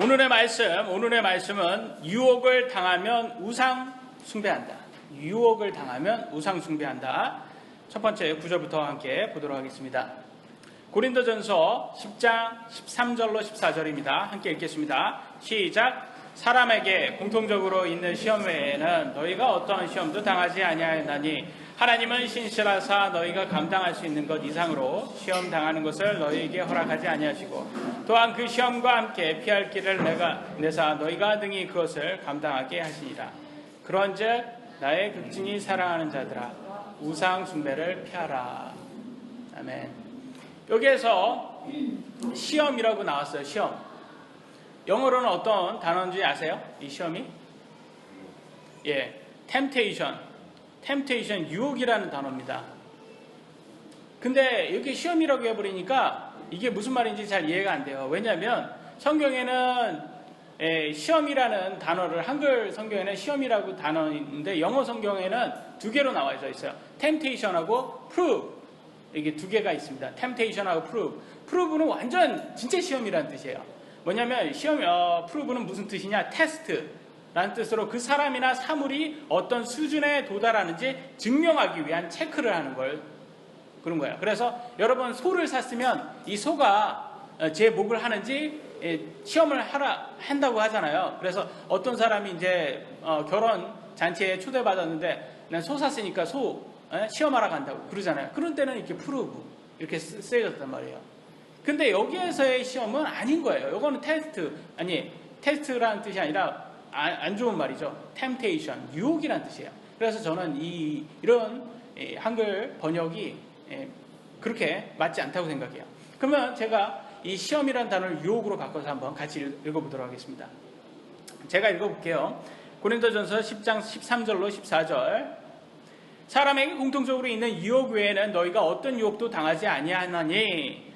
오늘의 말씀은 유혹을 당하면 우상 숭배한다. 유혹을 당하면 우상 숭배한다. 첫 번째 구절부터 함께 보도록 하겠습니다. 고린도전서 10장 13절로 14절입니다. 함께 읽겠습니다. 시작. 사람에게 공통적으로 있는 시험 외에는 너희가 어떠한 시험도 당하지 아니하였나니 하나님은 신실하사 너희가 감당할 수 있는 것 이상으로 시험 당하는 것을 너희에게 허락하지 아니하시고 또한 그 시험과 함께 피할 길을 내사 너희가 능히 그것을 감당하게 하시니라. 그런즉 나의 극진히 사랑하는 자들아 우상 숭배를 피하라. 아멘. 여기에서 시험이라고 나왔어요. 시험. 영어로는 어떤 단어인지 아세요? 이 시험이? temptation, 유혹이라는 단어입니다. 근데 이렇게 시험이라고 해버리니까 이게 무슨 말인지 잘 이해가 안 돼요. 왜냐하면 성경에는 시험이라는 단어를 한글 성경에는 시험이라고 단어인데 영어 성경에는 두 개로 나와져 있어요. temptation하고 prove. 이게 두 개가 있습니다. temptation하고 prove. prove는 완전 진짜 시험이라는 뜻이에요. 뭐냐면 prove는 무슨 뜻이냐? 테스트라는 뜻으로 그 사람이나 사물이 어떤 수준에 도달하는지 증명하기 위한 체크를 하는 걸 그런 거예요. 그래서 여러분 소를 샀으면 이 소가 제 목을 하는지 시험을 한다고 하잖아요. 그래서 어떤 사람이 이제 결혼 잔치에 초대받았는데 난 소 샀으니까 소 시험하러 간다고 그러잖아요. 그런 때는 이렇게 prove 이렇게 쓰여졌단 말이에요. 근데 여기에서의 시험은 아닌 거예요. 이거는 테스트라는 뜻이 아니라 안 좋은 말이죠. temptation, 유혹이라는 뜻이에요. 그래서 저는 이런 한글 번역이 그렇게 맞지 않다고 생각해요. 그러면 제가 이 시험이라는 단어를 유혹으로 바꿔서 한번 같이 읽어보도록 하겠습니다. 제가 읽어볼게요. 고린도전서 10장 13절로 14절. 사람에게 공통적으로 있는 유혹 외에는 너희가 어떤 유혹도 당하지 아니하나니.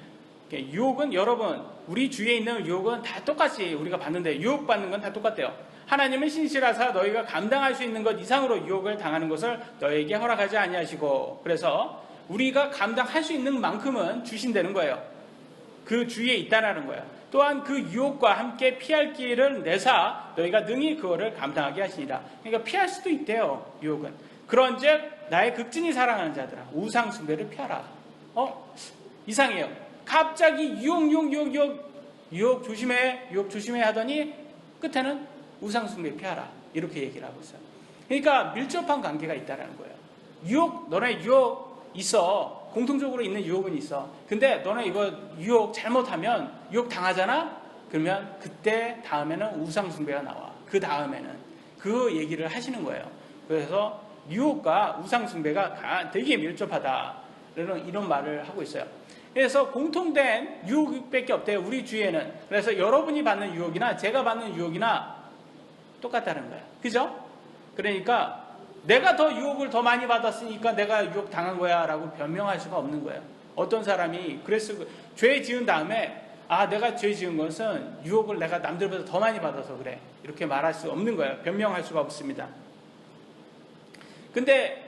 유혹은 여러분 우리 주위에 있는 유혹은 다 똑같이 우리가 받는데 유혹받는 건 다 똑같대요. 하나님은 신실하사 너희가 감당할 수 있는 것 이상으로 유혹을 당하는 것을 너희에게 허락하지 아니하시고 그래서 우리가 감당할 수 있는 만큼은 주신다는 거예요. 그 주위에 있다라는 거예요. 또한 그 유혹과 함께 피할 길을 내사 너희가 능히 그거를 감당하게 하시니라. 그러니까 피할 수도 있대요. 유혹은. 그런즉 나의 극진히 사랑하는 자들아 우상 숭배를 피하라. 이상해요. 갑자기 유혹 조심해 하더니 끝에는 우상 숭배 피하라 이렇게 얘기를 하고 있어요. 그러니까 밀접한 관계가 있다라는 거예요. 너네 유혹 있어. 공통적으로 있는 유혹은 있어. 근데 너네 이거 유혹 잘못하면 유혹 당하잖아? 그러면 그때 다음에는 우상 숭배가 나와. 그 다음에는 그 얘기를 하시는 거예요. 그래서 유혹과 우상 숭배가 되게 밀접하다 이런 말을 하고 있어요. 그래서 공통된 유혹밖에 없대요. 우리 주위에는. 그래서 여러분이 받는 유혹이나 제가 받는 유혹이나 똑같다는 거예요. 그죠? 그러니까 내가 더 유혹을 더 많이 받았으니까 내가 유혹 당한 거야 라고 변명할 수가 없는 거예요. 어떤 사람이 죄 지은 다음에 내가 죄 지은 것은 유혹을 내가 남들보다 더 많이 받아서 그래 이렇게 말할 수 없는 거예요. 변명할 수가 없습니다. 근데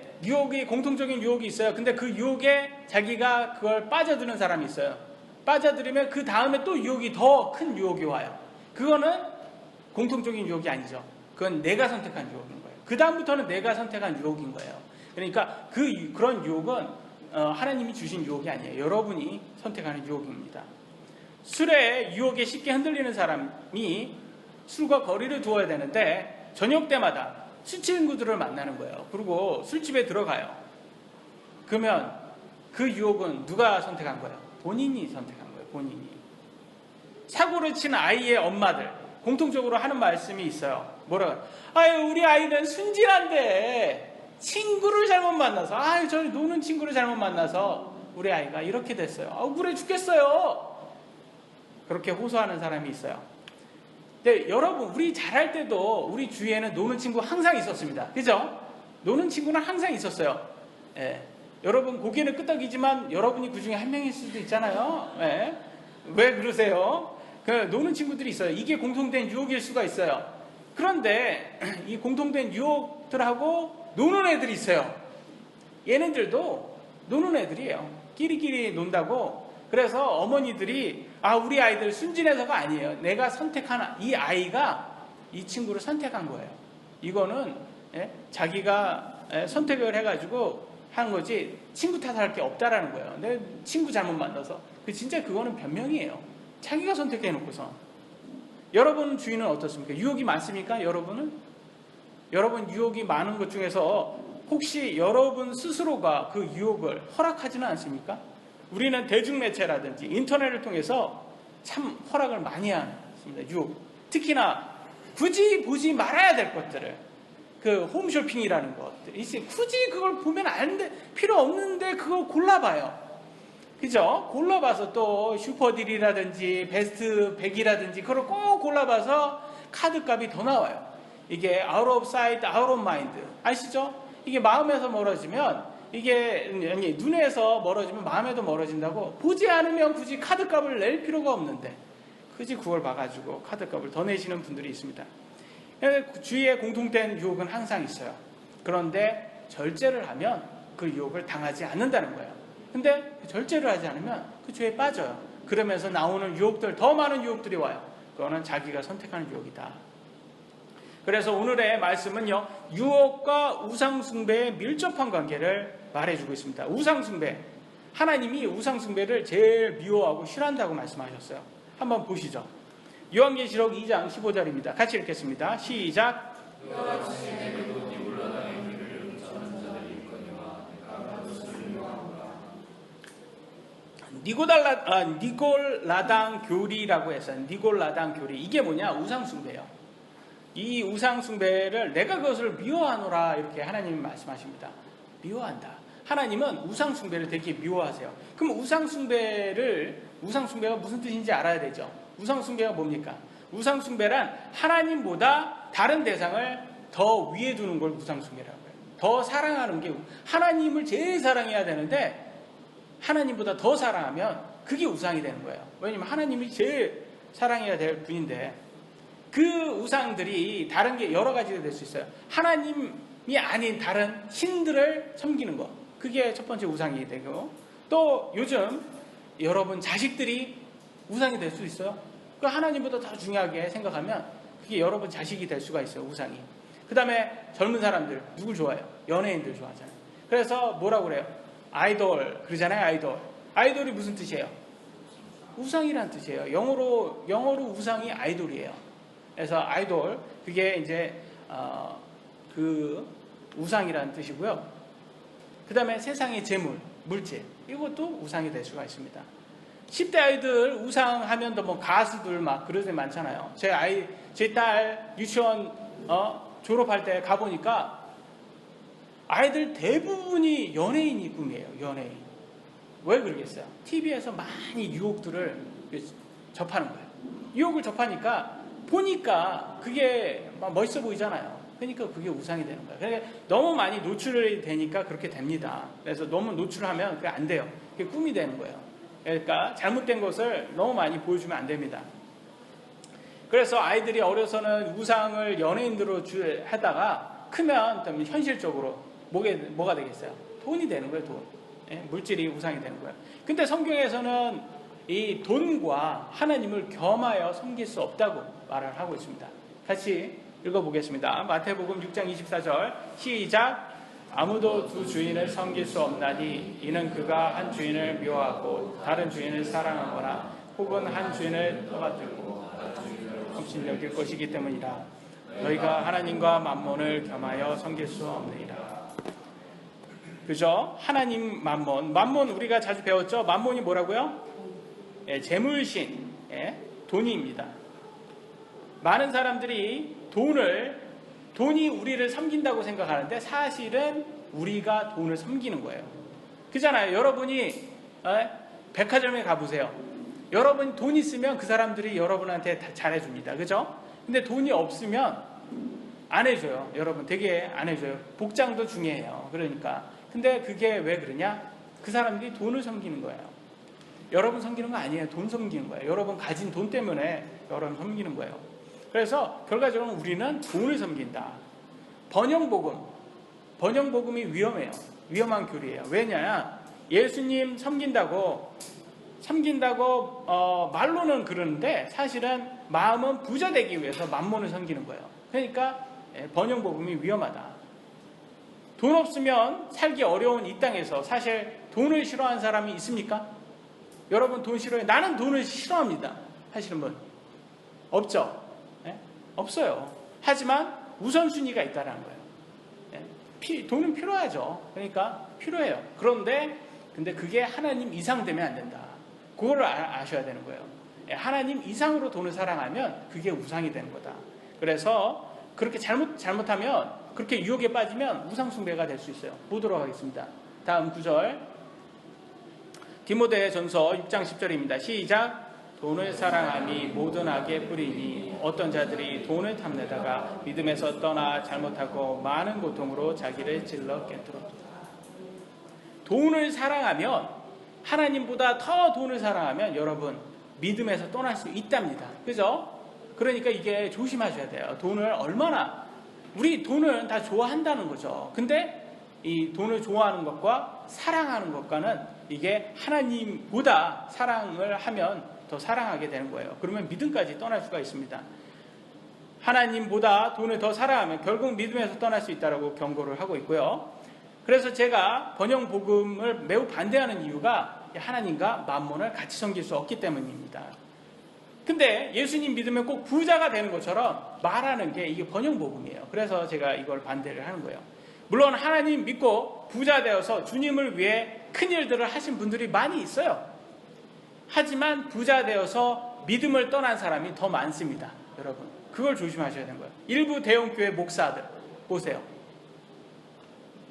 공통적인 유혹이 있어요. 근데 그 유혹에 자기가 그걸 빠져드는 사람이 있어요. 빠져들으면 그 다음에 또 유혹이 더 큰 유혹이 와요. 그거는 공통적인 유혹이 아니죠. 그건 내가 선택한 유혹인 거예요. 그 다음부터는 내가 선택한 유혹인 거예요. 그러니까 그런 유혹은 하나님이 주신 유혹이 아니에요. 여러분이 선택하는 유혹입니다. 술에 유혹에 쉽게 흔들리는 사람이 술과 거리를 두어야 되는데 저녁 때마다 술 친구들을 만나는 거예요. 그리고 술집에 들어가요. 그러면 그 유혹은 누가 선택한 거예요? 본인이 선택한 거예요. 본인이. 사고를 치는 아이의 엄마들 공통적으로 하는 말씀이 있어요. 뭐라고? 우리 아이는 순진한데 친구를 잘못 만나서 저 노는 친구를 잘못 만나서 우리 아이가 이렇게 됐어요. 억울해 죽겠어요. 그렇게 호소하는 사람이 있어요. 근데 여러분 우리 잘할 때도 우리 주위에는 노는 친구 항상 있었습니다. 그죠? 노는 친구는 항상 있었어요. 여러분 고개는 끄덕이지만 여러분이 그 중에 한 명일 수도 있잖아요. 왜 그러세요? 노는 친구들이 있어요. 이게 공통된 유혹일 수가 있어요. 그런데 이 공통된 유혹들하고 노는 애들이 있어요. 얘네들도 노는 애들이에요. 끼리끼리 논다고. 그래서 어머니들이 우리 아이들 순진해서가 아니에요. 내가 선택한 이 아이가 이 친구를 선택한 거예요. 이거는 자기가 선택을 해가지고 하는 거지 친구 탓할 게 없다라는 거예요. 내 친구 잘못 만나서 진짜 그거는 변명이에요. 자기가 선택해 놓고서. 여러분 주위는 어떻습니까? 유혹이 많습니까? 여러분 유혹이 많은 것 중에서 혹시 여러분 스스로가 그 유혹을 허락하지는 않습니까? 우리는 대중매체라든지 인터넷을 통해서 참 허락을 많이 합니다. 유혹. 특히나 굳이 보지 말아야 될 것들을, 그 홈쇼핑이라는 것들, 이제 굳이 그걸 보면 안 돼, 필요 없는데 그걸 골라봐요. 그죠? 골라봐서 또 슈퍼딜이라든지 베스트 100이라든지 그걸 꼭 골라봐서 카드값이 더 나와요. 이게 out of sight, out of mind. 아시죠? 이게 마음에서 멀어지면, 이게 눈에서 멀어지면 마음에도 멀어진다고. 보지 않으면 굳이 카드값을 낼 필요가 없는데 굳이 그걸 봐가지고 카드값을 더 내시는 분들이 있습니다. 주위에 공통된 유혹은 항상 있어요. 그런데 절제를 하면 그 유혹을 당하지 않는다는 거예요. 근데 절제를 하지 않으면 그 죄에 빠져요. 그러면서 나오는 유혹들, 더 많은 유혹들이 와요. 그거는 자기가 선택하는 유혹이다. 그래서 오늘의 말씀은요, 유혹과 우상숭배의 밀접한 관계를 말해주고 있습니다. 우상숭배, 하나님이 우상숭배를 제일 미워하고 싫어한다고 말씀하셨어요. 한번 보시죠. 요한계시록 2장 15절입니다. 같이 읽겠습니다. 시작. 니골라당 교리라고 해서, 니골라당 교리, 이게 뭐냐? 우상숭배예요. 이 우상숭배를 내가 그것을 미워하노라, 이렇게 하나님이 말씀하십니다. 미워한다. 하나님은 우상숭배를 되게 미워하세요. 그럼 우상숭배가 무슨 뜻인지 알아야 되죠. 우상숭배가 뭡니까? 우상숭배란 하나님보다 다른 대상을 더 위에 두는 걸 우상숭배라고 해요. 더 사랑하는 게, 하나님을 제일 사랑해야 되는데 하나님보다 더 사랑하면 그게 우상이 되는 거예요. 왜냐면 하나님이 제일 사랑해야 될 분인데, 그 우상들이 다른 게 여러 가지가 될 수 있어요. 하나님이 아닌 다른 신들을 섬기는 거, 그게 첫 번째 우상이 되고, 또 요즘 여러분 자식들이 우상이 될 수 있어요. 그 하나님보다 더 중요하게 생각하면 그게 여러분 자식이 될 수가 있어요. 우상이. 그 다음에 젊은 사람들 누굴 좋아해요? 연예인들 좋아하잖아요. 그래서 뭐라고 그래요? 아이돌 그러잖아요. 아이돌이 무슨 뜻이에요? 우상이란 뜻이에요. 영어로 우상이 아이돌이에요. 그래서 아이돌, 그게 이제 그 우상이라는 뜻이고요. 그 다음에 세상의 재물, 물질, 이것도 우상이 될 수가 있습니다. 10대 아이들 우상하면 뭐 가수들 막 그런 데 많잖아요. 제 딸 유치원 졸업할 때 가보니까 아이들 대부분이 연예인이 꿈이에요. 연예인. 왜 그러겠어요? TV에서 많이 유혹들을 접하는 거예요. 유혹을 접하니까 보니까 그게 막 멋있어 보이잖아요. 그러니까 그게 우상이 되는 거예요. 그러니까 너무 많이 노출이 되니까 그렇게 됩니다. 그래서 너무 노출하면 그게 안 돼요. 그게 꿈이 되는 거예요. 그러니까 잘못된 것을 너무 많이 보여주면 안 됩니다. 그래서 아이들이 어려서는 우상을 연예인으로 하다가 크면 현실적으로 뭐가 되겠어요? 돈이 되는 거예요. 돈. 물질이 우상이 되는 거예요. 근데 성경에서는 이 돈과 하나님을 겸하여 섬길 수 없다고 말을 하고 있습니다. 같이 읽어보겠습니다. 마태복음 6장 24절 시작. 아무도 두 주인을 섬길 수 없나니 이는 그가 한 주인을 미워하고 다른 주인을 사랑하거나 혹은 한 주인을 떠받들고 없인 여길 것이기 때문이라. 너희가 하나님과 만몬을 겸하여 섬길 수 없느니라. 그죠? 하나님 만몬 우리가 자주 배웠죠? 만몬이 뭐라고요? 재물신, 돈입니다. 많은 사람들이 돈이 우리를 섬긴다고 생각하는데 사실은 우리가 돈을 섬기는 거예요. 그잖아요. 여러분이 백화점에 가보세요. 여러분 돈 있으면 그 사람들이 여러분한테 다 잘해줍니다. 그죠? 근데 돈이 없으면 안 해줘요. 여러분 되게 안 해줘요. 복장도 중요해요. 그러니까. 근데 그게 왜 그러냐? 그 사람들이 돈을 섬기는 거예요. 여러분 섬기는 거 아니에요. 돈 섬기는 거예요. 여러분 가진 돈 때문에 여러분 섬기는 거예요. 그래서 결과적으로 우리는 돈을 섬긴다. 번영복음이 위험해요. 위험한 교리예요. 왜냐? 예수님 섬긴다고 섬긴다고 말로는 그러는데 사실은 마음은 부자 되기 위해서 만몬을 섬기는 거예요. 그러니까 번영복음이 위험하다. 돈 없으면 살기 어려운 이 땅에서 사실 돈을 싫어하는 사람이 있습니까? 여러분 돈 싫어해요? 나는 돈을 싫어합니다 하시는 분 없죠? 없어요. 하지만 우선순위가 있다는 거예요. 돈은 필요하죠. 그러니까 필요해요. 근데 그게 하나님 이상 되면 안 된다. 그걸 아셔야 되는 거예요. 하나님 이상으로 돈을 사랑하면 그게 우상이 되는 거다. 그래서 그렇게 잘못하면 그렇게 유혹에 빠지면 우상숭배가 될 수 있어요. 보도록 하겠습니다. 다음 9절 디모데전서 6장 10절입니다. 시작. 돈을 사랑함이 모든 악의 뿌리니 어떤 자들이 돈을 탐내다가 믿음에서 떠나 잘못하고 많은 고통으로 자기를 찔러 깨뜨렸도다. 돈을 사랑하면 하나님보다 더 돈을 사랑하면 여러분 믿음에서 떠날 수 있답니다. 그죠? 그러니까 이게 조심하셔야 돼요. 우리 돈을 다 좋아한다는 거죠. 근데 이 돈을 좋아하는 것과 사랑하는 것과는 이게 하나님보다 사랑을 하면 더 사랑하게 되는 거예요. 그러면 믿음까지 떠날 수가 있습니다. 하나님보다 돈을 더 사랑하면 결국 믿음에서 떠날 수 있다고 경고를 하고 있고요. 그래서 제가 번영복음을 매우 반대하는 이유가 하나님과 만몬을 같이 섬길 수 없기 때문입니다. 근데 예수님 믿으면 꼭 부자가 되는 것처럼 말하는 게 이게 번영복음이에요. 그래서 제가 이걸 반대를 하는 거예요. 물론 하나님 믿고 부자 되어서 주님을 위해 큰 일들을 하신 분들이 많이 있어요. 하지만 부자 되어서 믿음을 떠난 사람이 더 많습니다. 여러분 그걸 조심하셔야 되는 거예요. 일부 대형교회 목사들 보세요.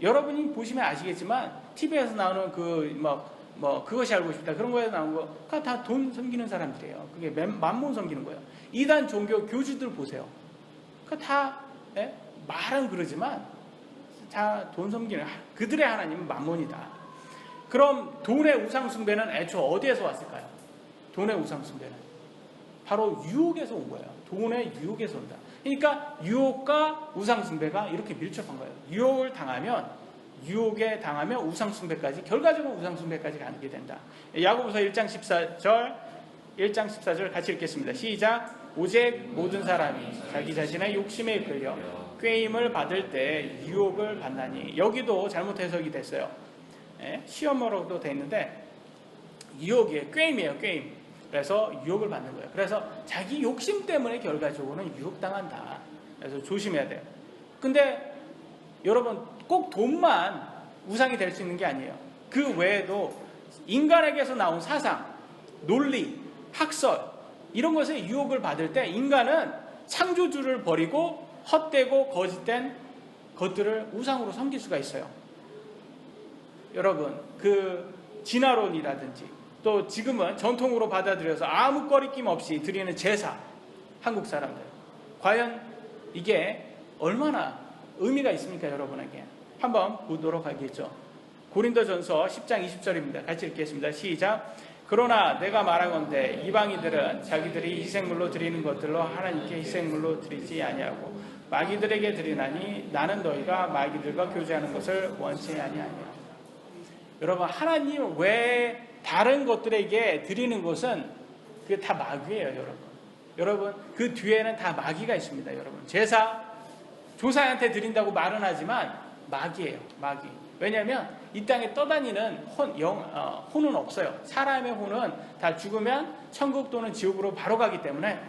여러분이 보시면 아시겠지만 TV에서 나오는 그것이 알고 싶다 그런 거에서 나온 거 다 돈 섬기는 사람들이에요. 그게 만몬 섬기는 거예요. 이단 종교 교주들 보세요. 다 말은 그러지만 다 돈 섬기는 그들의 하나님은 만몬이다. 그럼 돈의 우상숭배는 애초에 어디에서 왔을까요? 돈의 우상숭배는 바로 유혹에서 온 거예요. 돈의 유혹에서 온다. 그러니까 유혹과 우상숭배가 이렇게 밀접한 거예요. 유혹에 당하면 우상숭배까지 결과적으로 우상숭배까지 가게 된다. 야고보서 1장 14절 같이 읽겠습니다. 시작. 오직 모든 사람이 자기 자신의 욕심에 이끌려 꾀임을 받을 때 유혹을 받나니. 여기도 잘못 해석이 됐어요. 시험으로도 돼 있는데 유혹이에요. 꾀임이에요. 꾀임. 그래서 유혹을 받는 거예요. 그래서 자기 욕심 때문에 결과적으로는 유혹당한다. 그래서 조심해야 돼요. 근데 여러분 꼭 돈만 우상이 될 수 있는 게 아니에요. 그 외에도 인간에게서 나온 사상, 논리, 학설 이런 것에 유혹을 받을 때 인간은 창조주를 버리고 헛되고 거짓된 것들을 우상으로 섬길 수가 있어요. 여러분 그 진화론이라든지 또 지금은 전통으로 받아들여서 아무 꺼리낌 없이 드리는 제사, 한국 사람들 과연 이게 얼마나 의미가 있습니까? 여러분에게 한번 보도록 하겠죠. 고린도전서 10장 20절입니다. 같이 읽겠습니다. 시작. 그러나 내가 말하건대 이방인들은 자기들이 희생물로 드리는 것들로 하나님께 희생물로 드리지 아니하고 마귀들에게 드리나니 나는 너희가 마귀들과 교제하는 것을 원치 아니하냐. 여러분 하나님 외에 다른 것들에게 드리는 것은 그게 다 마귀예요. 여러분 그 뒤에는 다 마귀가 있습니다. 여러분 제사 조상한테 드린다고 말은 하지만 마귀예요. 마귀. 왜냐하면 이 땅에 떠다니는 혼은 없어요. 사람의 혼은 다 죽으면 천국 또는 지옥으로 바로 가기 때문에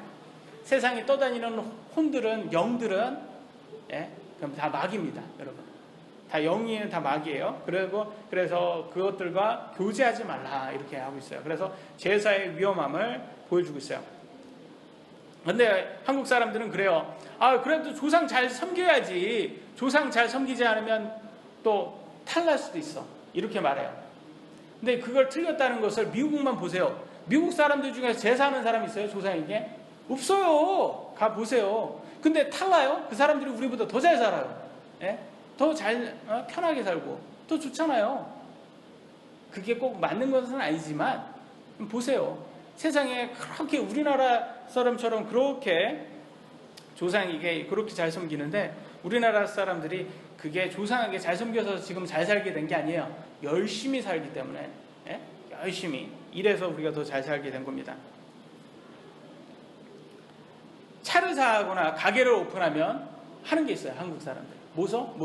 세상에 떠다니는 혼들은 영들은 그럼 다 마귀입니다. 여러분 다 영이는 다 마귀예요. 그래서 그것들과 교제하지 말라 이렇게 하고 있어요. 그래서 제사의 위험함을 보여주고 있어요. 근데 한국 사람들은 그래요. 그래도 조상 잘 섬겨야지. 조상 잘 섬기지 않으면 또 탈날 수도 있어. 이렇게 말해요. 근데 그걸 틀렸다는 것을 미국만 보세요. 미국 사람들 중에서 제사하는 사람이 있어요? 조상에게? 없어요. 가보세요. 근데 탈나요? 그 사람들이 우리보다 더 잘 살아요. 더 잘 편하게 살고 더 좋잖아요. 그게 꼭 맞는 것은 아니지만 보세요. 세상에 그렇게 우리나라 사람처럼 그렇게 조상에게 그렇게 잘 섬기는데 우리나라 사람들이 그게 조상에게 잘 섬겨서 지금 잘 살게 된 게 아니에요. 열심히 살기 때문에 열심히 이래서 우리가 더 잘 살게 된 겁니다. 차를 사거나 가게를 오픈하면 하는 게 있어요. 한국 사람들. 뭐죠?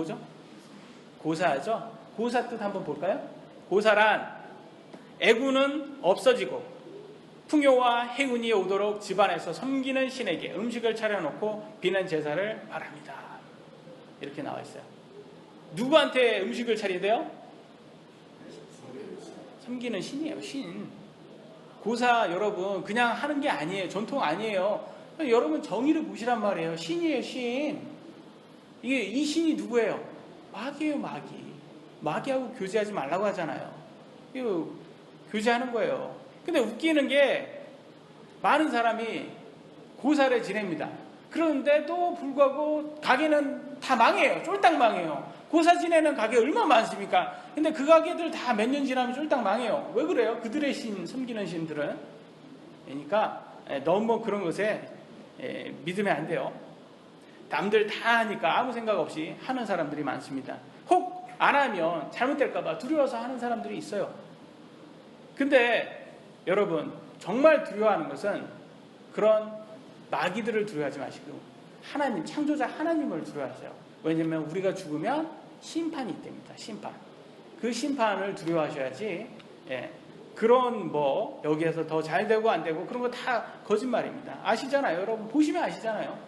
고사하죠? 고사 뜻 한번 볼까요? 고사란 애구는 없어지고 풍요와 행운이 오도록 집안에서 섬기는 신에게 음식을 차려놓고 비는 제사를 바랍니다. 이렇게 나와 있어요. 누구한테 음식을 차리대요? 섬기는 신이에요. 신. 고사 여러분 그냥 하는 게 아니에요. 전통 아니에요. 여러분 정의를 보시란 말이에요. 신이에요. 신. 이 신이 누구예요? 마귀예요. 마귀하고 교제하지 말라고 하잖아요. 이거 교제하는 거예요. 근데 웃기는 게 많은 사람이 고사를 지냅니다. 그런데도 불구하고 가게는 다 망해요. 쫄딱 망해요. 고사 지내는 가게 얼마나 많습니까? 근데 그 가게들 다 몇 년 지나면 쫄딱 망해요. 왜 그래요? 그들의 신, 섬기는 신들은. 그러니까 너무 그런 것에 믿으면 안 돼요. 남들 다 하니까 아무 생각 없이 하는 사람들이 많습니다. 혹 안 하면 잘못될까봐 두려워서 하는 사람들이 있어요. 근데 여러분 정말 두려워하는 것은 그런 마귀들을 두려워하지 마시고 하나님, 창조자 하나님을 두려워하세요. 왜냐하면 우리가 죽으면 심판이 있답니다. 심판. 그 심판을 두려워하셔야지. 그런 여기에서 더 잘 되고 안 되고 그런 거 다 거짓말입니다. 아시잖아요. 여러분 보시면 아시잖아요.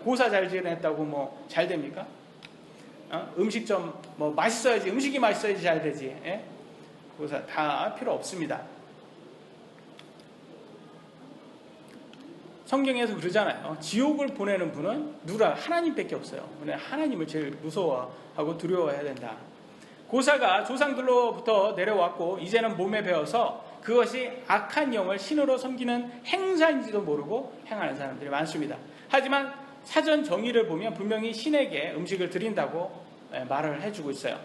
고사 잘 지냈다고 잘 됩니까? 음식점 맛있어야지, 음식이 맛있어야지 잘 되지. 고사 다 필요 없습니다. 성경에서 그러잖아요. 지옥을 보내는 분은 누구라? 하나님밖에 없어요. 하나님을 제일 무서워하고 두려워해야 된다. 고사가 조상들로부터 내려왔고 이제는 몸에 배어서 그것이 악한 영을 신으로 섬기는 행사인지도 모르고 행하는 사람들이 많습니다. 하지만 사전 정의를 보면 분명히 신에게 음식을 드린다고 말을 해주고 있어요.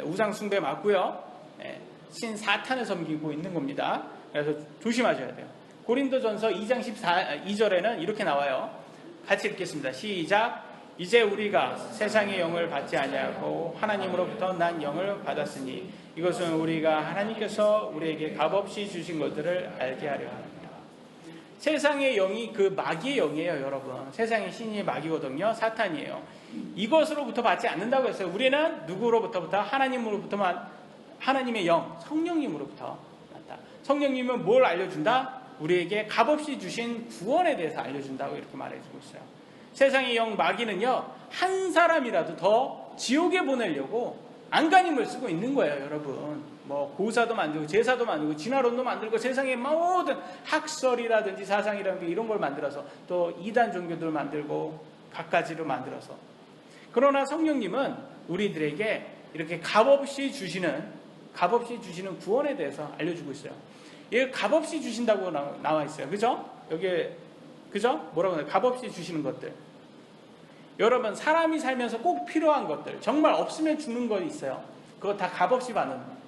우상 숭배 맞고요. 신 사탄을 섬기고 있는 겁니다. 그래서 조심하셔야 돼요. 고린도전서 2장 12절에는 이렇게 나와요. 같이 읽겠습니다. 시작. 이제 우리가 세상의 영을 받지 아니하고 하나님으로부터 난 영을 받았으니 이것은 우리가 하나님께서 우리에게 값없이 주신 것들을 알게 하려 합니다. 세상의 영이 그 마귀의 영이에요. 여러분 세상의 신이 마귀거든요. 사탄이에요. 이것으로부터 받지 않는다고 했어요. 우리는 누구로부터부터? 하나님으로부터만, 하나님의 영 성령님으로부터 받다. 성령님은 뭘 알려준다? 우리에게 값없이 주신 구원에 대해서 알려준다고 이렇게 말해주고 있어요. 세상의 영 마귀는요 한 사람이라도 더 지옥에 보내려고 안간힘을 쓰고 있는 거예요. 여러분 고사도 만들고 제사도 만들고 진화론도 만들고 세상의 모든 학설이라든지 사상이라든지 이런 걸 만들어서 또 이단 종교들 만들고 갖가지로 만들어서. 그러나 성령님은 우리들에게 이렇게 값없이 주시는 구원에 대해서 알려주고 있어요. 이게 값없이 주신다고 나와 있어요. 그죠? 여기에 그죠? 뭐라고 해요? 값없이 주시는 것들. 여러분 사람이 살면서 꼭 필요한 것들, 정말 없으면 죽는 거 있어요. 그거 다 값없이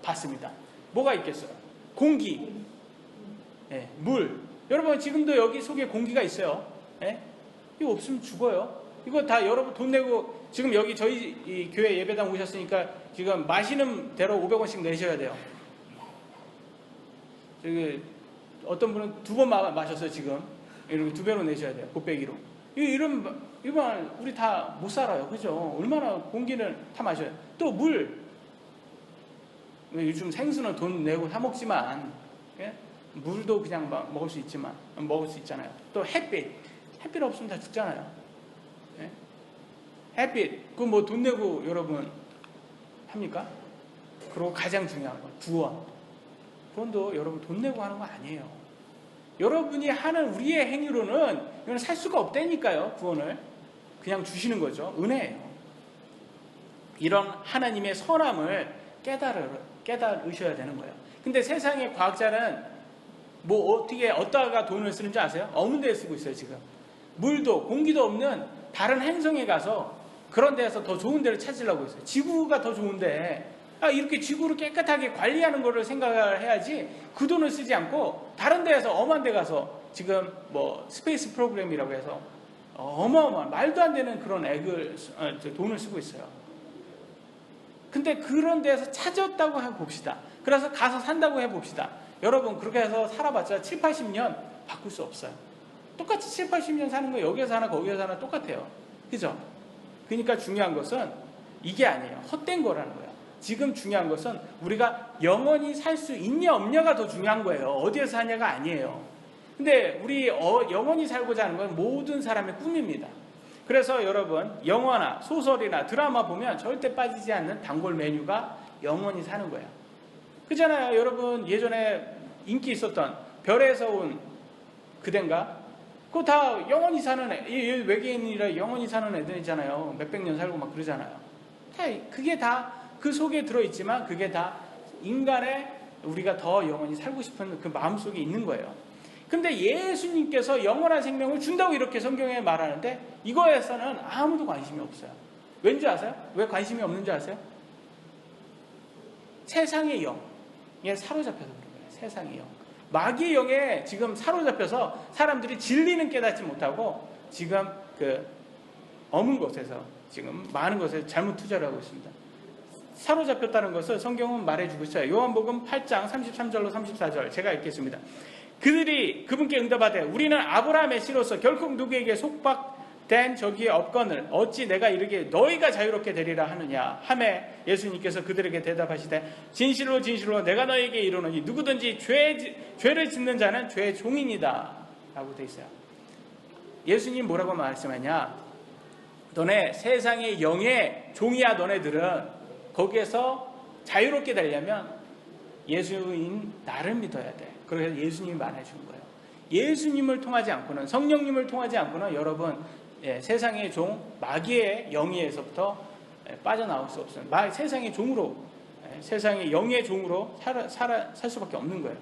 받습니다. 뭐가 있겠어요? 공기, 물. 여러분 지금도 여기 속에 공기가 있어요. 이거 없으면 죽어요. 이거 다 여러분 돈 내고 지금 여기 저희 이 교회 예배당 오셨으니까 지금 마시는 대로 500원씩 내셔야 돼요. 저기 어떤 분은 2번 마셨어요. 지금 이렇게 2배로 내셔야 돼요. 곱빼기로. 이런 우리 다 못 살아요. 그죠? 얼마나 공기를 다 마셔요. 또 물. 요즘 생수는 돈 내고 사 먹지만 물도 그냥 먹을 수 있잖아요. 또 햇빛 없으면 다 죽잖아요. 햇빛 그거 돈 내고 여러분 합니까? 그리고 가장 중요한 건 구원도 여러분 돈 내고 하는 거 아니에요. 여러분이 하는 우리의 행위로는 이건 살 수가 없다니까요. 구원을 그냥 주시는 거죠. 은혜예요. 이런 하나님의 선함을 깨달으셔야 되는 거예요. 근데 세상의 과학자는 어디다가 돈을 쓰는지 아세요? 없는 데에 쓰고 있어요. 지금 물도 공기도 없는 다른 행성에 가서 그런 데에서 더 좋은 데를 찾으려고 했어요. 지구가 더 좋은데 이렇게 지구를 깨끗하게 관리하는 거를 생각을 해야지 그 돈을 쓰지 않고 다른 데에서 엄한 데 가서 지금 스페이스 프로그램이라고 해서 어마어마한 말도 안 되는 그런 돈을 쓰고 있어요. 근데 그런 데에서 찾았다고 해봅시다. 그래서 가서 산다고 해봅시다. 여러분 그렇게 해서 살아봤자 7, 80년 바꿀 수 없어요. 똑같이 7, 80년 사는 거 여기서 하나 거기서 하나 똑같아요. 그죠? 그러니까 중요한 것은 이게 아니에요. 헛된 거라는 거예요. 지금 중요한 것은 우리가 영원히 살 수 있냐 없냐가 더 중요한 거예요. 어디에서 사냐가 아니에요. 근데 우리 영원히 살고자 하는 건 모든 사람의 꿈입니다. 그래서 여러분 영화나 소설이나 드라마 보면 절대 빠지지 않는 단골 메뉴가 영원히 사는 거예요. 그잖아요. 여러분 예전에 인기 있었던 별에서 온 그댄가? 그거 다 영원히 사는 외계인이라 영원히 사는 애들이잖아요. 몇백 년 살고 막 그러잖아요. 그게 다 그 속에 들어있지만 그게 다 인간의 우리가 더 영원히 살고 싶은 그 마음속에 있는 거예요. 근데 예수님께서 영원한 생명을 준다고 이렇게 성경에 말하는데 이거에서는 아무도 관심이 없어요. 왠지 아세요? 왜 관심이 없는지 아세요? 세상의 영에 사로잡혀서 그런 거예요. 세상의 영. 마귀의 영에 지금 사로잡혀서 사람들이 진리는 깨닫지 못하고 지금 그 어문 것에서 지금 많은 것에 잘못 투자를 하고 있습니다. 사로잡혔다는 것을 성경은 말해주고 있어요. 요한복음 8장 33절로 34절 제가 읽겠습니다. 그들이 그분께 응답하되 우리는 아브라함의 씨로서 결코 누구에게 속박된 적이 없거늘 어찌 내가 이르기에 너희가 자유롭게 되리라 하느냐 하매 예수님께서 그들에게 대답하시되 진실로 진실로 내가 너희에게 이르노니 누구든지 죄를 짓는 자는 죄의 종이니라 라고 되어 있어요. 예수님 뭐라고 말씀하냐? 너네 세상의 영의 종이야. 너네들은 거기에서 자유롭게 되려면 예수인 나를 믿어야 돼. 그래서 예수님이 말해주는 거예요. 예수님을 통하지 않고는 성령님을 통하지 않고는 여러분 세상의 종 마귀의 영예에서부터 빠져나올 수 없어요. 세상의 종으로 세상의 영의 종으로 살 수밖에 없는 거예요.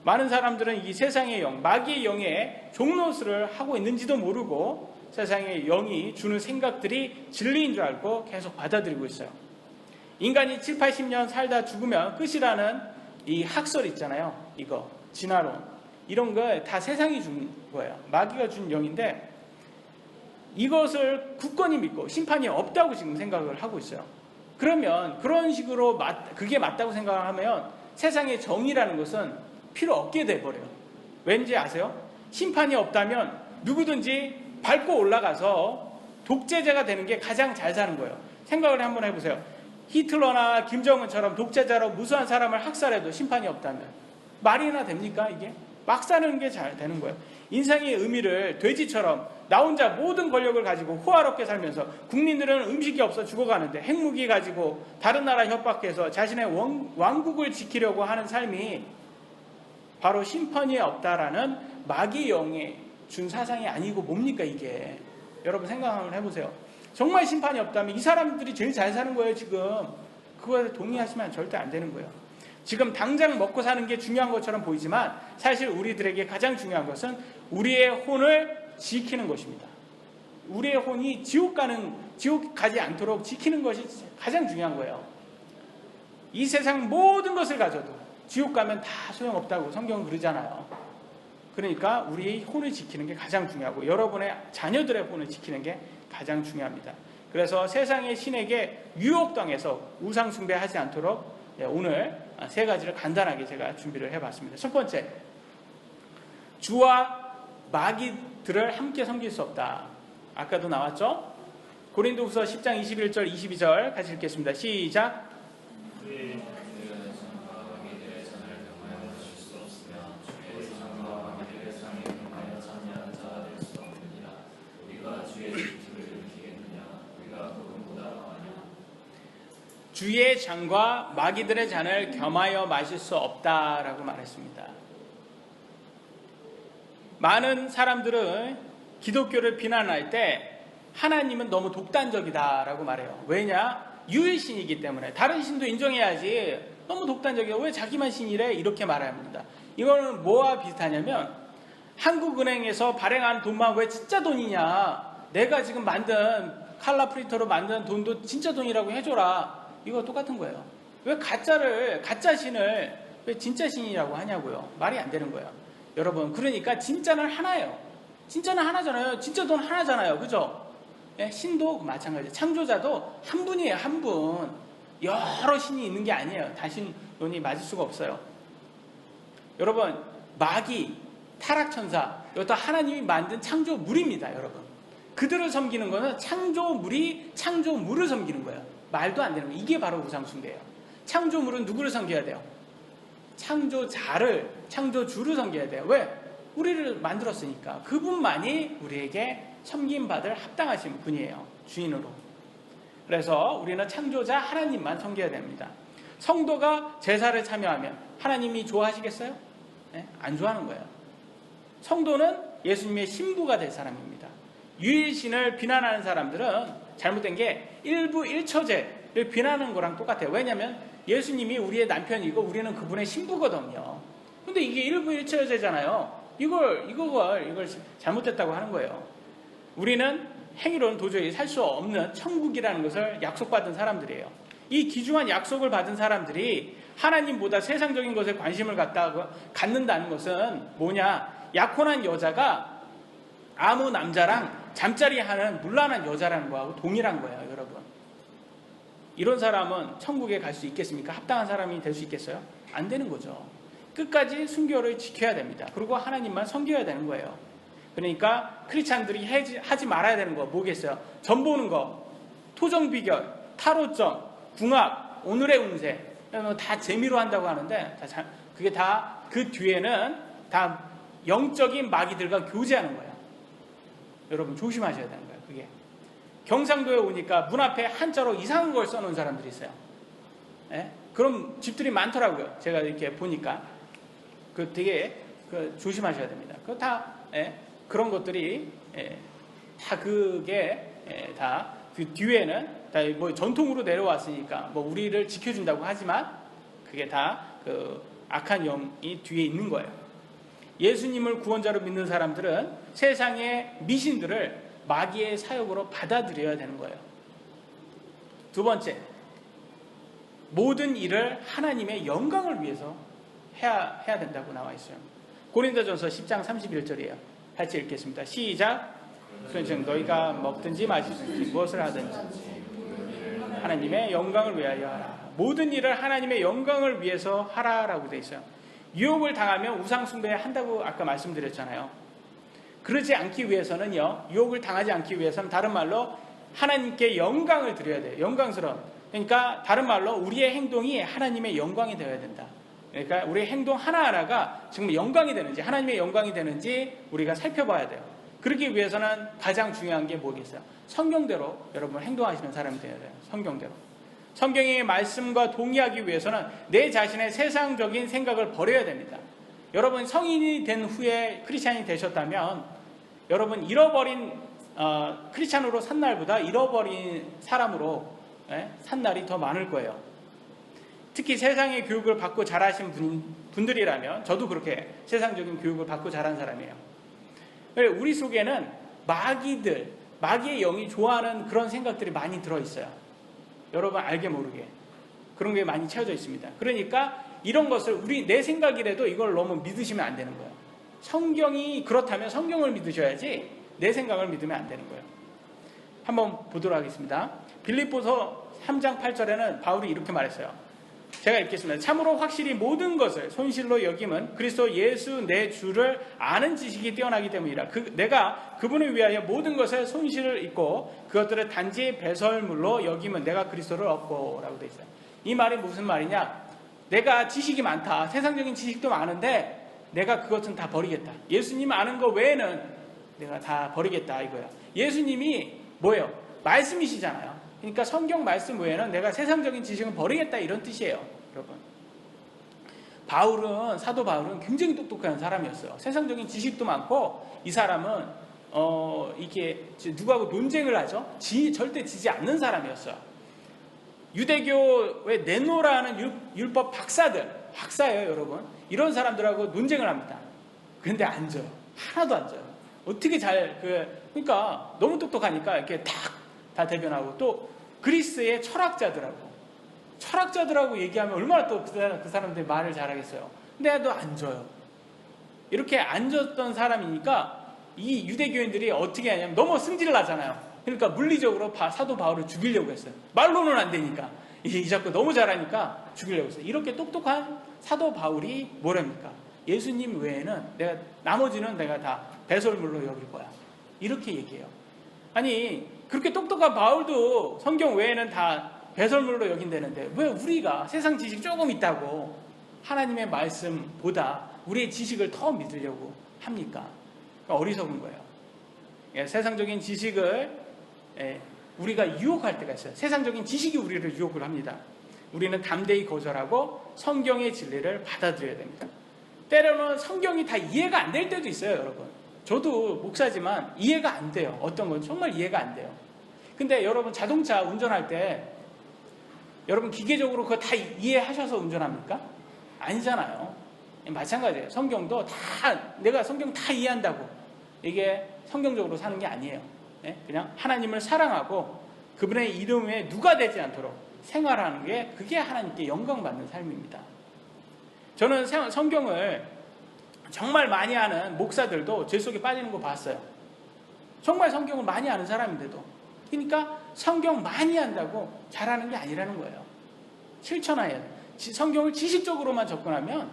많은 사람들은 이 세상의 영 마귀의 영에 종노릇을 하고 있는지도 모르고 세상의 영이 주는 생각들이 진리인 줄 알고 계속 받아들이고 있어요. 인간이 7, 80년 살다 죽으면 끝이라는 이 학설 있잖아요. 이거 진화론 이런 거 다 세상이 준 거예요. 마귀가 준 영인데 이것을 굳건히 믿고 심판이 없다고 지금 생각을 하고 있어요. 그러면 그런 식으로 그게 맞다고 생각하면 세상의 정의라는 것은 필요 없게 돼버려요. 왠지 아세요? 심판이 없다면 누구든지 밟고 올라가서 독재자가 되는 게 가장 잘 사는 거예요. 생각을 한번 해보세요. 히틀러나 김정은처럼 독재자로 무수한 사람을 학살해도 심판이 없다면 말이나 됩니까? 이게 막 사는 게 잘 되는 거예요. 인생의 의미를 돼지처럼 나 혼자 모든 권력을 가지고 호화롭게 살면서 국민들은 음식이 없어 죽어가는데 핵무기 가지고 다른 나라 협박해서 자신의 왕국을 지키려고 하는 삶이 바로 심판이 없다라는 마귀의 영에 준 사상이 아니고 뭡니까 이게? 여러분 생각 한번 해보세요. 정말 심판이 없다면 이 사람들이 제일 잘 사는 거예요 지금. 그거에 동의하시면 절대 안 되는 거예요. 지금 당장 먹고 사는 게 중요한 것처럼 보이지만 사실 우리들에게 가장 중요한 것은 우리의 혼을 지키는 것입니다. 우리의 혼이 지옥 가지 않도록 지키는 것이 가장 중요한 거예요. 이 세상 모든 것을 가져도 지옥 가면 다 소용없다고 성경은 그러잖아요. 그러니까 우리의 혼을 지키는 게 가장 중요하고 여러분의 자녀들의 혼을 지키는 게 가장 중요합니다. 그래서 세상의 신에게 유혹당해서 우상 숭배하지 않도록 오늘 세 가지를 간단하게 제가 준비를 해봤습니다. 첫 번째, 주와 마귀들을 함께 섬길 수 없다. 아까도 나왔죠? 고린도후서 10장 21절 22절 같이 읽겠습니다. 시작. 주의 잔과 마귀들의 잔을 겸하여 마실 수 없다라고 말했습니다. 많은 사람들은 기독교를 비난할 때 하나님은 너무 독단적이다라고 말해요. 왜냐? 유일신이기 때문에. 다른 신도 인정해야지. 너무 독단적이야. 왜 자기만 신이래? 이렇게 말합니다. 이거는 뭐와 비슷하냐면 한국은행에서 발행한 돈만 왜 진짜 돈이냐? 내가 지금 만든 칼라 프린터로 만든 돈도 진짜 돈이라고 해줘라. 이거 똑같은 거예요. 왜 가짜 신을 왜 진짜 신이라고 하냐고요. 말이 안 되는 거예요. 여러분 그러니까 진짜는 하나예요. 진짜는 하나잖아요. 진짜 돈 하나잖아요. 그죠? 예, 신도 마찬가지예요. 창조자도 한 분이에요. 한 분. 여러 신이 있는 게 아니에요. 다신 논이 맞을 수가 없어요. 여러분, 마귀, 타락천사, 이것도 하나님이 만든 창조물입니다. 여러분, 그들을 섬기는 거는 창조물을 섬기는 거예요. 말도 안 되는 거예요. 이게 바로 우상숭배예요. 창조물은 누구를 섬겨야 돼요? 창조주를 섬겨야 돼요. 왜? 우리를 만들었으니까. 그분만이 우리에게 섬김받을 합당하신 분이에요. 주인으로. 그래서 우리는 창조자 하나님만 섬겨야 됩니다. 성도가 제사를 참여하면 하나님이 좋아하시겠어요? 네? 안 좋아하는 거예요. 성도는 예수님의 신부가 될 사람입니다. 유일신을 비난하는 사람들은 잘못된 게 일부 일처제를 비난하는 거랑 똑같아요. 왜냐하면 예수님이 우리의 남편이고 우리는 그분의 신부거든요. 근데 이게 일부 일처제잖아요. 이걸 잘못됐다고 하는 거예요. 우리는 행위로는 도저히 살 수 없는 천국이라는 것을 약속받은 사람들이에요. 이 귀중한 약속을 받은 사람들이 하나님보다 세상적인 것에 관심을 갖는다는 것은 뭐냐? 약혼한 여자가 아무 남자랑 잠자리하는 문란한 여자라는 거하고 동일한 거예요. 여러분, 이런 사람은 천국에 갈 수 있겠습니까? 합당한 사람이 될 수 있겠어요? 안 되는 거죠. 끝까지 순교를 지켜야 됩니다. 그리고 하나님만 섬겨야 되는 거예요. 그러니까 크리스찬들이 하지 말아야 되는 거 뭐겠어요? 점 보는 거, 토정 비결, 타로점, 궁합, 오늘의 운세, 다 재미로 한다고 하는데 그게 다 그 뒤에는 다 영적인 마귀들과 교제하는 거예요. 여러분, 조심하셔야 되는 거예요. 그게 경상도에 오니까 문 앞에 한자로 이상한 걸 써놓은 사람들이 있어요. 예? 그런 집들이 많더라고요. 제가 이렇게 보니까 되게 조심하셔야 됩니다. 그거 다 그런 것들이 다 그게 다 그 뒤에는 다 뭐 전통으로 내려왔으니까 뭐 우리를 지켜준다고 하지만 그게 다 그 악한 영이 뒤에 있는 거예요. 예수님을 구원자로 믿는 사람들은 세상의 미신들을 마귀의 사역으로 받아들여야 되는 거예요. 두 번째, 모든 일을 하나님의 영광을 위해서 해야 된다고 나와 있어요. 고린도전서 10장 31절이에요. 같이 읽겠습니다. 시작. 그런즉 너희가 먹든지 마시든지 무엇을 하든지 하나님의 영광을 위하여 하라. 모든 일을 하나님의 영광을 위해서 하라라고 되어 있어요. 유혹을 당하면 우상숭배 한다고 아까 말씀드렸잖아요. 그러지 않기 위해서는요, 유혹을 당하지 않기 위해서는 다른 말로 하나님께 영광을 드려야 돼요. 영광스러운. 그러니까 다른 말로 우리의 행동이 하나님의 영광이 되어야 된다. 그러니까 우리의 행동 하나하나가 정말 영광이 되는지, 하나님의 영광이 되는지 우리가 살펴봐야 돼요. 그러기 위해서는 가장 중요한 게 뭐겠어요? 성경대로 여러분 행동하시는 사람이 되어야 돼요. 성경대로. 성경의 말씀과 동의하기 위해서는 내 자신의 세상적인 생각을 버려야 됩니다. 여러분, 성인이 된 후에 크리스찬이 되셨다면 여러분, 잃어버린 크리스찬으로 산 날보다 잃어버린 사람으로 산 날이 더 많을 거예요. 특히 세상의 교육을 받고 자라신 분들이라면, 저도 그렇게 세상적인 교육을 받고 자란 사람이에요. 우리 속에는 마귀의 영이 좋아하는 그런 생각들이 많이 들어있어요. 여러분, 알게 모르게 그런 게 많이 채워져 있습니다. 그러니까 이런 것을 내 생각이라도 이걸 너무 믿으시면 안 되는 거예요. 성경이 그렇다면 성경을 믿으셔야지 내 생각을 믿으면 안 되는 거예요. 한번 보도록 하겠습니다. 빌립보서 3장 8절에는 바울이 이렇게 말했어요. 제가 읽겠습니다. 참으로 확실히 모든 것을 손실로 여김은 그리스도 예수 내 주를 아는 지식이 뛰어나기 때문이라. 내가 그분을 위하여 모든 것을 손실을 입고 그것들을 단지 배설물로 여김은 내가 그리스도를 얻고 라고 되어 있어요. 이 말이 무슨 말이냐? 내가 지식이 많다. 세상적인 지식도 많은데 내가 그것은 다 버리겠다. 예수님 아는 거 외에는 내가 다 버리겠다 이거야. 예수님이 뭐예요? 말씀이시잖아요. 그러니까 성경 말씀 외에는 내가 세상적인 지식은 버리겠다 이런 뜻이에요. 여러분, 사도 바울은 굉장히 똑똑한 사람이었어요. 세상적인 지식도 많고 이 사람은 이게 누구하고 논쟁을 하죠? 절대 지지 않는 사람이었어요. 유대교의 네노라는 율법 박사예요. 여러분, 이런 사람들하고 논쟁을 합니다. 그런데 안 져요. 하나도 안 져요. 어떻게 그러니까 너무 똑똑하니까 이렇게 다 대변하고, 또 그리스의 철학자들하고 얘기하면 얼마나 또 그 사람들이 말을 잘하겠어요. 근데 또 안 져요. 이렇게 안 졌던 사람이니까 이 유대교인들이 어떻게 하냐면 너무 승질 나잖아요. 그러니까 물리적으로 사도 바울을 죽이려고 했어요. 말로는 안 되니까. 이 자꾸 너무 잘하니까 죽이려고 했어요. 이렇게 똑똑한 사도 바울이 뭐랍니까? 예수님 외에는 나머지는 내가 다 배설물로 여길 거야. 이렇게 얘기해요. 아니 그렇게 똑똑한 바울도 성경 외에는 다 배설물로 여긴다는데 왜 우리가 세상 지식 조금 있다고 하나님의 말씀보다 우리의 지식을 더 믿으려고 합니까? 어리석은 거예요. 세상적인 지식을 우리가 유혹할 때가 있어요. 세상적인 지식이 우리를 유혹을 합니다. 우리는 담대히 거절하고 성경의 진리를 받아들여야 됩니다. 때로는 성경이 다 이해가 안 될 때도 있어요, 여러분. 저도 목사지만 이해가 안 돼요. 어떤 건 정말 이해가 안 돼요. 근데 여러분 자동차 운전할 때 여러분 기계적으로 그거 다 이해하셔서 운전합니까? 아니잖아요. 마찬가지예요. 성경도 다 내가 성경 다 이해한다고 이게 성경적으로 사는 게 아니에요. 그냥 하나님을 사랑하고 그분의 이름에 누가 되지 않도록 생활하는 게 그게 하나님께 영광받는 삶입니다. 저는 성경을 정말 많이 아는 목사들도 죄 속에 빠지는 거 봤어요. 정말 성경을 많이 아는 사람인데도. 그러니까 성경 많이 한다고 잘하는 게 아니라는 거예요. 실천해야 돼요. 성경을 지식적으로만 접근하면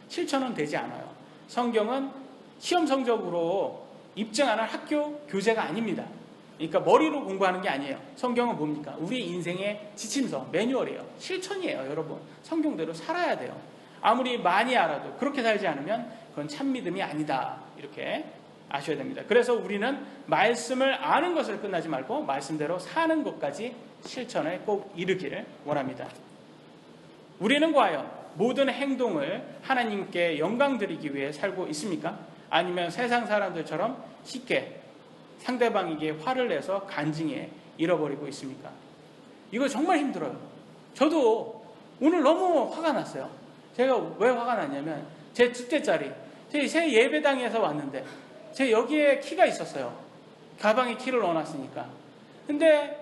실천은 되지 않아요. 성경은 시험 성적으로 입증하는 학교 교재가 아닙니다. 그러니까 머리로 공부하는 게 아니에요. 성경은 뭡니까? 우리 인생의 지침서, 매뉴얼이에요. 실천이에요, 여러분. 성경대로 살아야 돼요. 아무리 많이 알아도 그렇게 살지 않으면 그건 참 믿음이 아니다. 이렇게 아셔야 됩니다. 그래서 우리는 말씀을 아는 것을 끝나지 말고 말씀대로 사는 것까지 실천을 꼭 이루기를 원합니다. 우리는 과연 모든 행동을 하나님께 영광 드리기 위해 살고 있습니까? 아니면 세상 사람들처럼 쉽게 상대방에게 화를 내서 간증해 잃어버리고 있습니까? 이거 정말 힘들어요. 저도 오늘 너무 화가 났어요. 제가 왜 화가 났냐면 제 둘째짜리 새 예배당에서 왔는데 제 여기에 키가 있었어요. 가방에 키를 넣어놨으니까. 근데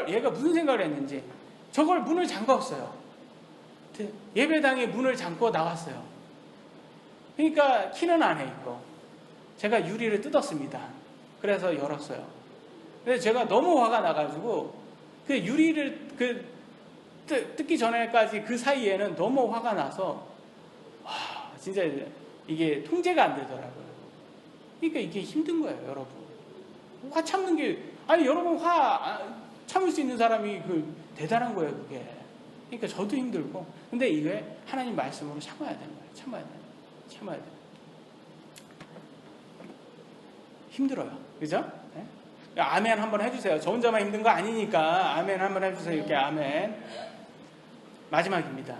얘가 무슨 생각을 했는지 저걸 문을 잠궜어요. 예배당에 문을 잠궈 나왔어요. 그러니까 키는 안에 있고 제가 유리를 뜯었습니다. 그래서 열었어요. 근데 제가 너무 화가 나가지고 그 유리를 뜯기 전에까지 그 사이에는 너무 화가 나서 진짜 이게 통제가 안 되더라고요. 그러니까 이게 힘든 거예요, 여러분. 화 참는 게 아니 여러분 화 참을 수 있는 사람이 대단한 거예요, 그게. 그러니까 저도 힘들고 근데 이게 하나님 말씀으로 참아야 되는 거예요. 참아야 돼요. 힘들어요. 그죠? 네? 아멘 한번 해주세요. 저 혼자만 힘든 거 아니니까 아멘 한번 해주세요. 이렇게 아멘. 마지막입니다.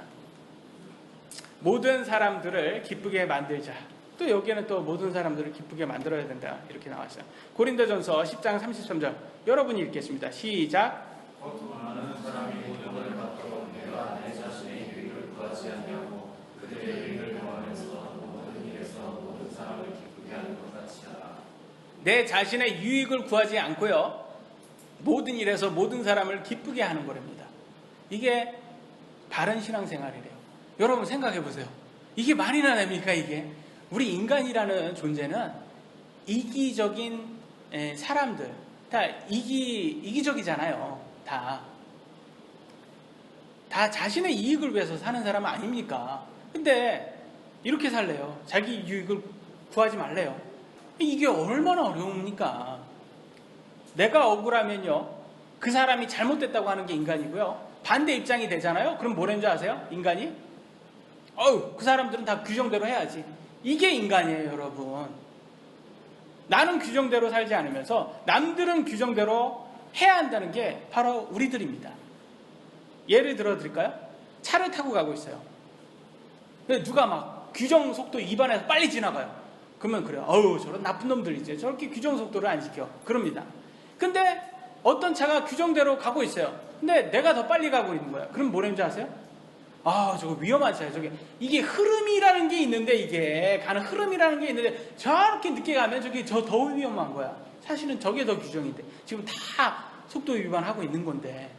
모든 사람들을 기쁘게 만들자. 또 여기에는 또 모든 사람들을 기쁘게 만들어야 된다. 이렇게 나왔어요. 고린도전서 10장 33절 여러분이 읽겠습니다. 시작. 많은 사람이 모든 받도록 내가 내 자신의 유익을 구하지 않냐고 그들의 유익을 구하면서 모든 일에서 모든 사람을 기쁘게 하는 것 같이 하라. 내 자신의 유익을 구하지 않고요. 모든 일에서 모든 사람을 기쁘게 하는 거랍니다. 이게 바른 신앙생활이래요. 여러분 생각해 보세요. 이게 말이나 됩니까 이게? 우리 인간이라는 존재는 이기적인 사람들 다 이기적이잖아요. 다 자신의 이익을 위해서 사는 사람은 아닙니까? 근데 이렇게 살래요. 자기 유익을 구하지 말래요. 이게 얼마나 어려웁니까? 내가 억울하면요 그 사람이 잘못됐다고 하는 게 인간이고요 반대 입장이 되잖아요. 그럼 뭐라는 줄 아세요? 인간이? 그 사람들은 다 규정대로 해야지. 이게 인간이에요, 여러분. 나는 규정대로 살지 않으면서 남들은 규정대로 해야 한다는 게 바로 우리들입니다. 예를 들어 드릴까요? 차를 타고 가고 있어요. 근데 누가 막 규정 속도 위반해서 빨리 지나가요. 그러면 그래요. 저런 나쁜 놈들이지. 저렇게 규정 속도를 안 지켜. 그럽니다. 근데 어떤 차가 규정대로 가고 있어요. 근데 내가 더 빨리 가고 있는 거야. 그럼 뭐라는 줄 아세요? 저거 위험한 차야. 이게 흐름이라는 게 있는데 이게 가는 흐름이라는 게 있는데 저렇게 늦게 가면 저게 더 위험한 거야. 사실은 저게 더 규정인데 지금 다 속도 위반하고 있는 건데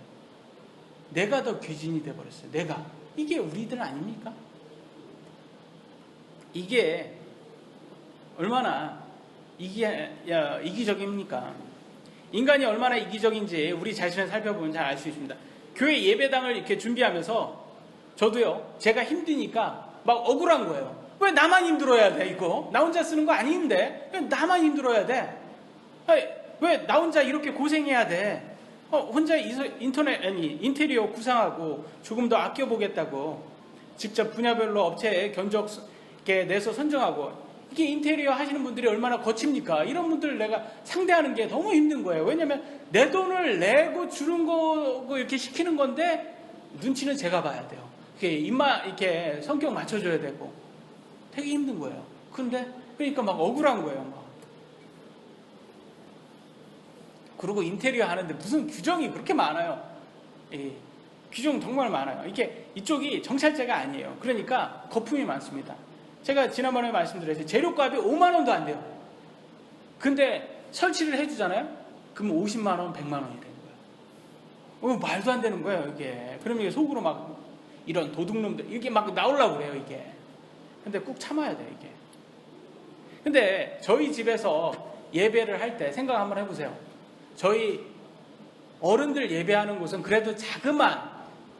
내가 더 귀진이 돼버렸어요. 내가. 이게 우리들 아닙니까? 이게 얼마나 이기적입니까? 인간이 얼마나 이기적인지 우리 자신을 살펴보면 잘 알 수 있습니다. 교회 예배당을 이렇게 준비하면서 저도요, 제가 힘드니까 막 억울한 거예요. 왜 나만 힘들어야 돼 이거? 나 혼자 쓰는 거 아닌데 왜 나만 힘들어야 돼? 왜 나 혼자 이렇게 고생해야 돼? 혼자 인테리어 구상하고 조금 더 아껴보겠다고 직접 분야별로 업체에 견적에 내서 선정하고 이게 인테리어 하시는 분들이 얼마나 거칩니까? 이런 분들 내가 상대하는 게 너무 힘든 거예요. 왜냐면 내 돈을 내고 주는 거고 이렇게 시키는 건데 눈치는 제가 봐야 돼요. 이렇게 성격 맞춰줘야 되고 되게 힘든 거예요. 그러니까 막 억울한 거예요. 막. 그리고 인테리어 하는데 무슨 규정이 그렇게 많아요. 규정 정말 많아요. 이쪽이 정찰제가 아니에요. 그러니까 거품이 많습니다. 제가 지난번에 말씀드렸죠. 재료값이 5만 원도 안 돼요. 근데 설치를 해주잖아요. 그럼 50만 원, 100만 원이 되는 거예요. 말도 안 되는 거예요, 이게. 그러면 이게 속으로 막 이런 도둑놈들 이게 막 나오려고 그래요, 이게. 근데 꾹 참아야 돼요, 이게. 근데 저희 집에서 예배를 할 때 생각 한번 해보세요. 저희 어른들 예배하는 곳은 그래도 자그만,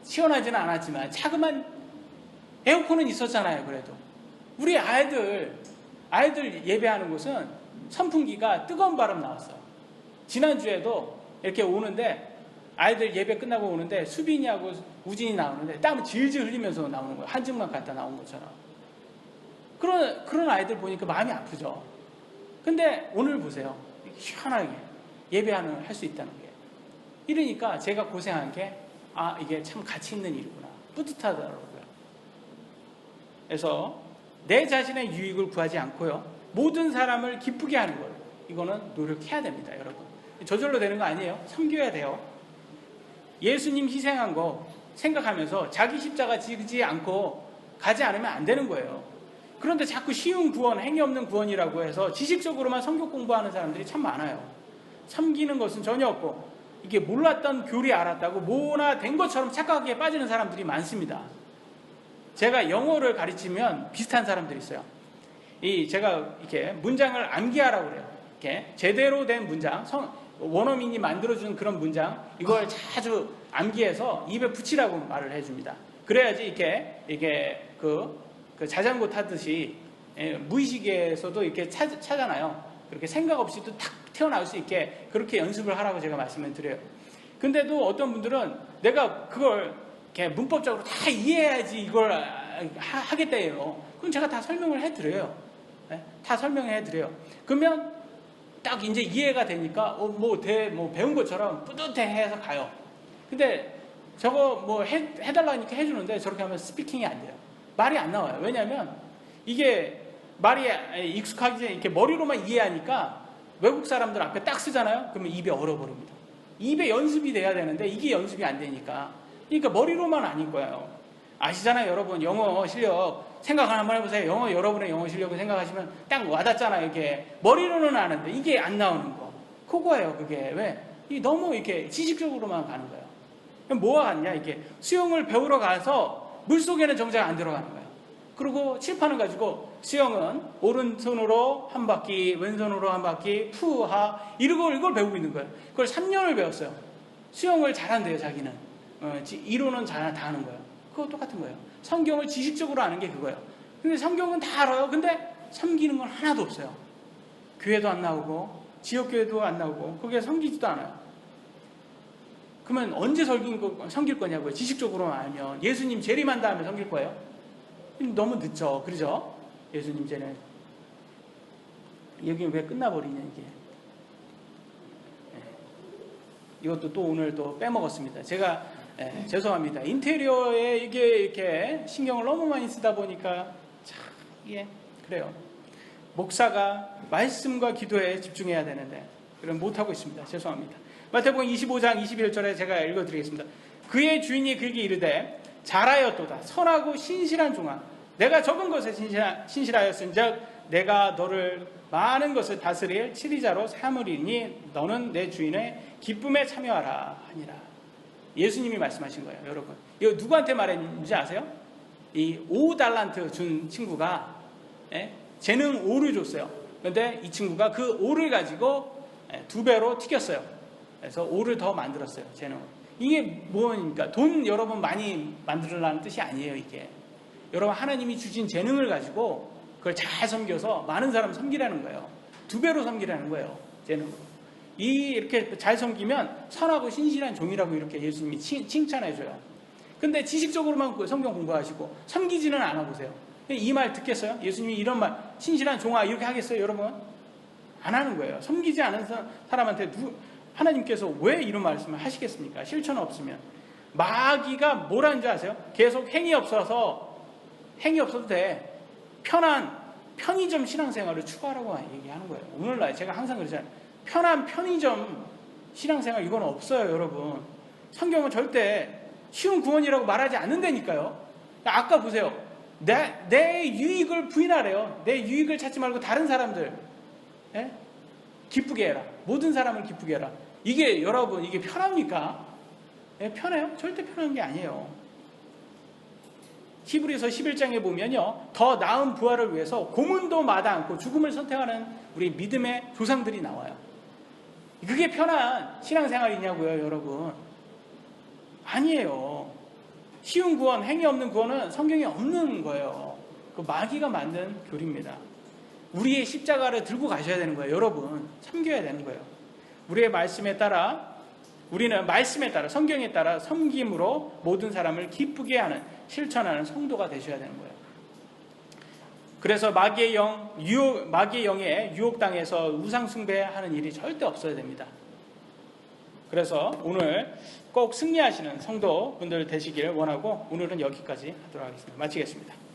시원하지는 않았지만 자그만 에어컨은 있었잖아요, 그래도. 우리 아이들 예배하는 곳은 선풍기가 뜨거운 바람 나왔어요. 지난주에도 이렇게 오는데 아이들 예배 끝나고 오는데 수빈이하고 우진이 나오는데 땀을 질질 흘리면서 나오는 거예요. 한증만 갖다 나온 것처럼. 그런 아이들 보니까 마음이 아프죠. 근데 오늘 보세요. 시원하게 예배하는 할 수 있다는 게. 이러니까 제가 고생한 게 이게 참 가치 있는 일이구나. 뿌듯하더라고요. 그래서 내 자신의 유익을 구하지 않고요. 모든 사람을 기쁘게 하는 걸. 이거는 노력해야 됩니다, 여러분. 저절로 되는 거 아니에요. 섬겨야 돼요. 예수님 희생한 거 생각하면서 자기 십자가 지지 않고 가지 않으면 안 되는 거예요. 그런데 자꾸 쉬운 구원, 행위 없는 구원이라고 해서 지식적으로만 성경 공부하는 사람들이 참 많아요. 섬기는 것은 전혀 없고 이게 몰랐던 교리 알았다고 뭐나 된 것처럼 착각에 빠지는 사람들이 많습니다. 제가 영어를 가르치면 비슷한 사람들이 있어요. 제가 이렇게 문장을 암기하라고 그래요. 이렇게 제대로 된 문장, 원어민이 만들어준 그런 문장, 이걸 자주 암기해서 입에 붙이라고 말을 해줍니다. 그래야지 이게 그 자전거 타듯이 무의식에서도 이렇게 차잖아요. 그렇게 생각 없이도 탁 튀어나올 수 있게 그렇게 연습을 하라고 제가 말씀을 드려요. 근데도 어떤 분들은 내가 그걸 이렇게 문법적으로 다 이해해야지 이걸 하겠다예요. 그럼 제가 다 설명을 해드려요. 다 설명해드려요. 그러면 딱 이제 이해가 되니까 배운 것처럼 뿌듯해해서 가요. 근데 저거 해달라니까 해주는데 저렇게 하면 스피킹이 안 돼요. 말이 안 나와요. 왜냐하면 이게 말이 익숙하기 전에 이렇게 머리로만 이해하니까 외국 사람들 앞에 딱 쓰잖아요. 그러면 입에 얼어버립니다. 입에 연습이 돼야 되는데 이게 연습이 안 되니까. 그러니까 머리로만 아닐 거예요. 아시잖아요, 여러분. 영어 실력 생각 한번 해보세요. 여러분의 영어 실력을 생각하시면 딱 와닿잖아요. 이게 머리로는 아는데 이게 안 나오는 거. 그거예요, 그게. 왜? 너무 이렇게 지식적으로만 가는 거예요. 그럼 뭐가 같냐? 이게 수영을 배우러 가서 물속에는 정작 안 들어가는 거예요. 그리고 칠판을 가지고 수영은 오른손으로 한 바퀴, 왼손으로 한 바퀴, 푸하 이걸 배우고 있는 거예요. 그걸 3년을 배웠어요. 수영을 잘한대요, 자기는. 이론은 다 아는 거예요. 그거 똑같은 거예요. 성경을 지식적으로 아는 게 그거예요. 근데 성경은 다 알아요. 근데 섬기는 건 하나도 없어요. 교회도 안 나오고 지역교회도 안 나오고 거기에 섬기지도 않아요. 그러면 언제 섬길 거냐고요. 지식적으로만 알면. 예수님 재림한 다음에 섬길 거예요. 너무 늦죠. 그러죠? 예수님 재림. 여기 왜 끝나버리냐 이게. 이것도 또 오늘 또 빼먹었습니다. 제가 죄송합니다. 인테리어에 이게 이렇게 신경을 너무 많이 쓰다 보니까 참 그래요. 목사가 말씀과 기도에 집중해야 되는데 그럼 못하고 있습니다. 죄송합니다. 마태복음 25장 21절에 제가 읽어드리겠습니다. 그의 주인이 그에게 이르되 잘하였도다. 선하고 신실한 종아. 내가 적은 것에 신실하였은즉 내가 너를 많은 것을 다스릴 치리자로 삼으리니 너는 내 주인의 기쁨에 참여하라 하니라. 예수님이 말씀하신 거예요, 여러분. 이거 누구한테 말했는지 아세요? 이 5달란트 준 친구가 재능 5를 줬어요. 그런데 이 친구가 그 5를 가지고 2배로 튀겼어요. 그래서 5를 더 만들었어요, 재능. 이게 뭐니까 돈 여러분 많이 만들으라는 뜻이 아니에요, 이게. 여러분 하나님이 주신 재능을 가지고 그걸 잘 섬겨서 많은 사람 섬기라는 거예요. 2배로 섬기라는 거예요. 재능. 이렇게 잘 섬기면 선하고 신실한 종이라고 이렇게 예수님이 칭찬해줘요. 근데 지식적으로만 성경 공부하시고 섬기지는 않아 보세요. 이 말 듣겠어요? 예수님이 이런 말, 신실한 종아 이렇게 하겠어요, 여러분? 안 하는 거예요. 섬기지 않은 사람한테 하나님께서 왜 이런 말씀을 하시겠습니까? 실천 없으면. 마귀가 뭐라는 줄 아세요? 계속 행위 없어도 돼. 편의점 신앙생활을 추구하라고 얘기하는 거예요. 오늘날 제가 항상 그러잖아요. 편한 편의점 신앙생활 이건 없어요, 여러분. 성경은 절대 쉬운 구원이라고 말하지 않는다니까요. 아까 보세요. 내 유익을 부인하래요. 내 유익을 찾지 말고 다른 사람들 기쁘게 해라. 모든 사람을 기쁘게 해라. 이게 여러분 이게 편합니까? 편해요? 절대 편한 게 아니에요. 히브리서 11장에 보면요. 더 나은 부활을 위해서 고문도 마다 않고 죽음을 선택하는 우리 믿음의 조상들이 나와요. 그게 편한 신앙생활이냐고요, 여러분. 아니에요. 쉬운 구원, 행위 없는 구원은 성경에 없는 거예요. 그 마귀가 만든 교리입니다. 우리의 십자가를 들고 가셔야 되는 거예요, 여러분. 섬겨야 되는 거예요. 우리의 말씀에 따라, 우리는 말씀에 따라, 성경에 따라 섬김으로 모든 사람을 기쁘게 하는, 실천하는 성도가 되셔야 되는 거예요. 그래서 마귀의 영에 유혹당해서 우상숭배하는 일이 절대 없어야 됩니다. 그래서 오늘 꼭 승리하시는 성도분들 되시기를 원하고 오늘은 여기까지 하도록 하겠습니다. 마치겠습니다.